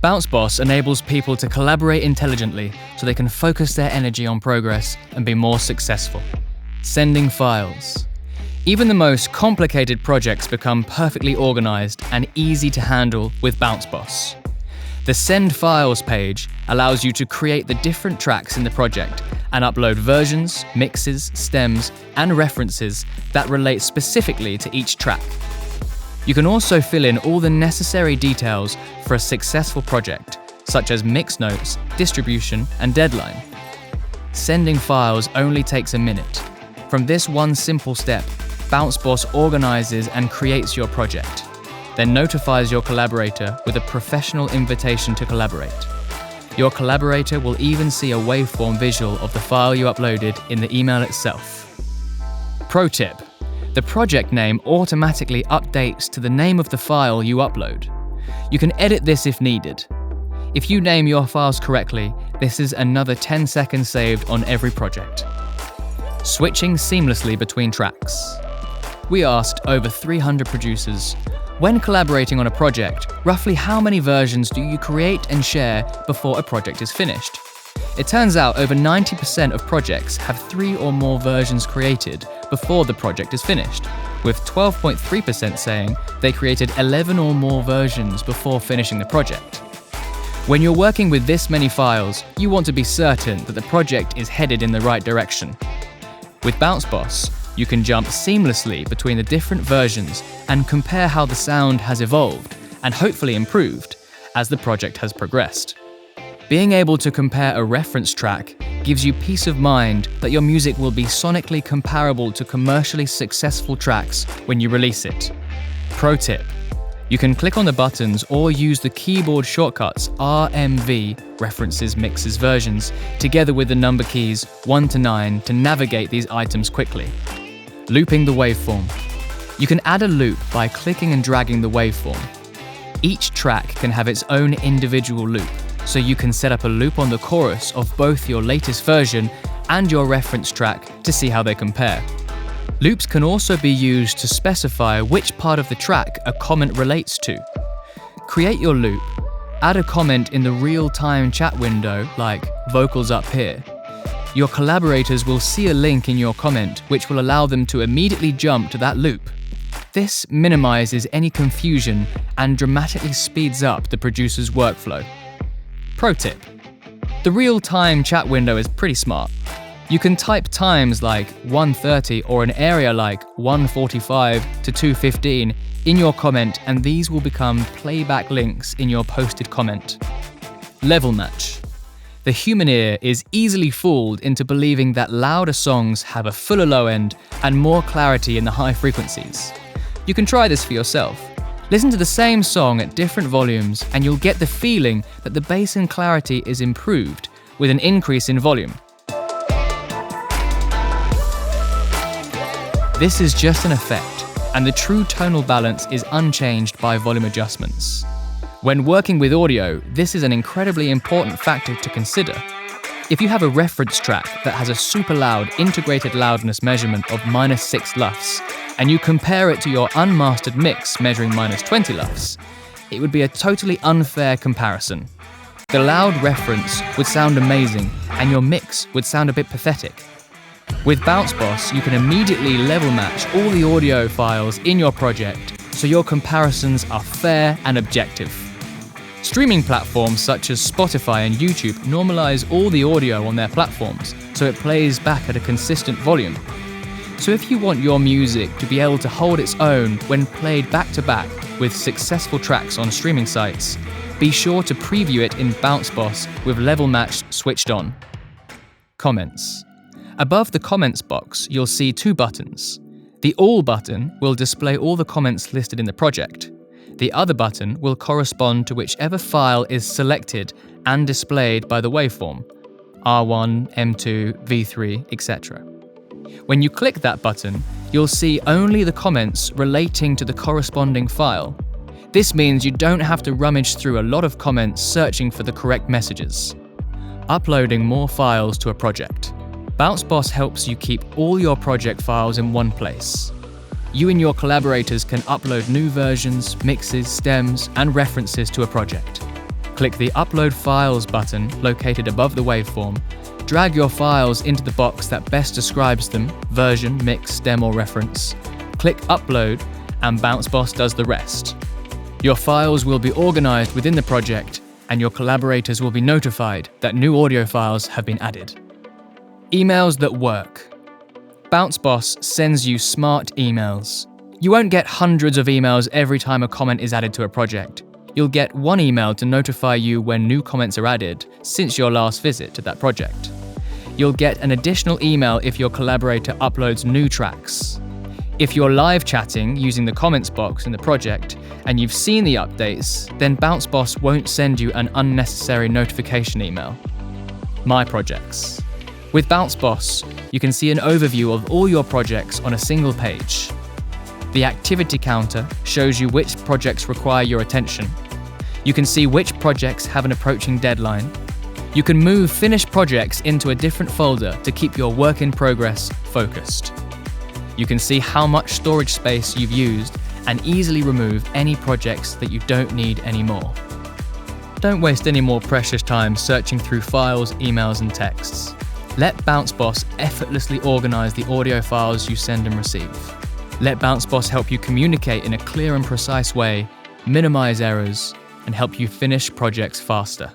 Bounce Boss enables people to collaborate intelligently so they can focus their energy on progress and be more successful. Sending files. Even the most complicated projects become perfectly organized and easy to handle with Bounce Boss. The Send Files page allows you to create the different tracks in the project and upload versions, mixes, stems, and references that relate specifically to each track. You can also fill in all the necessary details for a successful project, such as mix notes, distribution, and deadline. Sending files only takes a minute. From this one simple step, Bounce Boss organizes and creates your project, then notifies your collaborator with a professional invitation to collaborate. Your collaborator will even see a waveform visual of the file you uploaded in the email itself. Pro tip: the project name automatically updates to the name of the file you upload. You can edit this if needed. If you name your files correctly, this is another 10 seconds saved on every project. Switching seamlessly between tracks. We asked over 300 producers, when collaborating on a project, roughly how many versions do you create and share before a project is finished? It turns out over 90% of projects have 3 or more versions created before the project is finished, with 12.3% saying they created 11 or more versions before finishing the project. When you're working with this many files, you want to be certain that the project is headed in the right direction. With Bounce Boss, you can jump seamlessly between the different versions and compare how the sound has evolved and hopefully improved as the project has progressed. Being able to compare a reference track gives you peace of mind that your music will be sonically comparable to commercially successful tracks when you release it. Pro tip: you can click on the buttons or use the keyboard shortcuts RMV, references, mixes, versions, together with the number keys 1 to 9 to navigate these items quickly. Looping the waveform. You can add a loop by clicking and dragging the waveform. Each track can have its own individual loop, so you can set up a loop on the chorus of both your latest version and your reference track to see how they compare. Loops can also be used to specify which part of the track a comment relates to. Create your loop, add a comment in the real-time chat window like vocals up here. Your collaborators will see a link in your comment which will allow them to immediately jump to that loop. This minimizes any confusion and dramatically speeds up the producer's workflow. Pro tip: the real-time chat window is pretty smart. You can type times like 1:30 or an area like 1:45 to 2:15 in your comment, and these will become playback links in your posted comment. Level match. The human ear is easily fooled into believing that louder songs have a fuller low end and more clarity in the high frequencies. You can try this for yourself. Listen to the same song at different volumes and you'll get the feeling that the bass and clarity is improved with an increase in volume. This is just an effect, and the true tonal balance is unchanged by volume adjustments. When working with audio, this is an incredibly important factor to consider. If you have a reference track that has a super loud integrated loudness measurement of -6 LUFS, and you compare it to your unmastered mix measuring -20 LUFS, it would be a totally unfair comparison. The loud reference would sound amazing, and your mix would sound a bit pathetic. With Bounce Boss, you can immediately level match all the audio files in your project, so your comparisons are fair and objective. Streaming platforms such as Spotify and YouTube normalize all the audio on their platforms, so it plays back at a consistent volume. So if you want your music to be able to hold its own when played back to back with successful tracks on streaming sites, be sure to preview it in Bounce Boss with level match switched on. Comments. Above the comments box, you'll see 2 buttons. The All button will display all the comments listed in the project. The other button will correspond to whichever file is selected and displayed by the waveform, R1, M2, V3, etc. When you click that button, you'll see only the comments relating to the corresponding file. This means you don't have to rummage through a lot of comments searching for the correct messages. Uploading more files to a project. Bounce Boss helps you keep all your project files in one place. You and your collaborators can upload new versions, mixes, stems, and references to a project. Click the Upload Files button located above the waveform, drag your files into the box that best describes them, version, mix, stem or reference, click Upload, and BounceBoss does the rest. Your files will be organized within the project, and your collaborators will be notified that new audio files have been added. Emails that work. BounceBoss sends you smart emails. You won't get hundreds of emails every time a comment is added to a project. You'll get one email to notify you when new comments are added since your last visit to that project. You'll get an additional email if your collaborator uploads new tracks. If you're live chatting using the comments box in the project and you've seen the updates, then BounceBoss won't send you an unnecessary notification email. My projects. With BounceBoss, you can see an overview of all your projects on a single page. The activity counter shows you which projects require your attention. You can see which projects have an approaching deadline. You can move finished projects into a different folder to keep your work in progress focused. You can see how much storage space you've used and easily remove any projects that you don't need anymore. Don't waste any more precious time searching through files, emails, and texts. Let BounceBoss effortlessly organize the audio files you send and receive. Let BounceBoss help you communicate in a clear and precise way, minimize errors, and help you finish projects faster.